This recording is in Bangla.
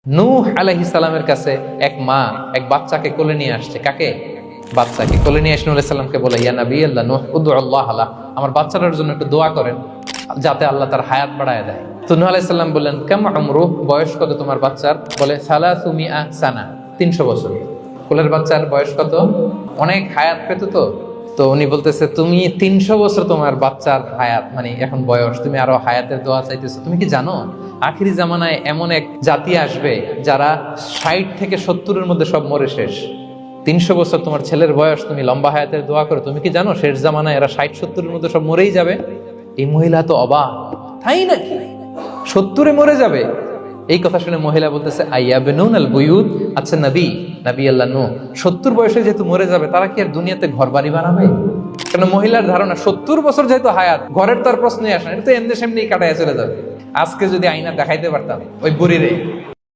নূহ আলাইহিস সালামের কাছে এক মা এক বাচ্চাকে কোলে নিয়ে আসছে। কাকে? বাচ্চাকে কোলে নিয়ে এসে নূহ আলাইহিস সালামকে বলে, ইয়া নবী আল্লাহ নূহ উদউ আল্লাহ আলা, আমার বাচ্চাটার জন্য একটু দোয়া করেন যাতে আল্লাহ তার হায়াত বাড়ায় দেয়। তো নূহ আলাইহিস সালাম বললেন, কাম আমরুহ, বয়স কত তোমার বাচ্চার? বলে সালাসুমিআ সানা, 300 বছর। কোলের বাচ্চার বয়স কত? অনেক হায়াত পেত তো। তো উনি বলতেছে, তুমি 300 বছর তোমার বাচ্চার হায়াত, মানে এখন বয়স, তুমি আরো হায়াতের দোয়া চাইতেছো। তুমি কি জানো আখিরি জামানায় এমন এক জাতি আসবে যারা 60 থেকে 70-এর মধ্যে সব মরে শেষ। 300 বছর তোমার ছেলের বয়স, তুমি লম্বা হায়াতের দোয়া করো। তুমি কি জানো শেষ জামানায় এরা 60-70-এর মধ্যে সব মরেই যাবে? এই মহিলা তো অবাক, তাই নাকি 70-এ মরে যাবে? এই কথা শুনে মহিলা বলতেছে, আইয়া বেনুন আল বুয়ুত, আচ্ছা নবী আল্লাহ নূহ 70 বয়সে যেহেতু মরে যাবে, তারা কি আর দুনিয়াতে ঘর বাড়ি বানাবে? কেন মহিলার ধারণা 70 বছর যেহেতু হায়াত, ঘরের তার প্রশ্নই আসে না, এটা তো এমনি সেমনি কাটায় চলে যাবে। আজকে যদি আয়না দেখাইতে পারতাম ওই বুড়িরে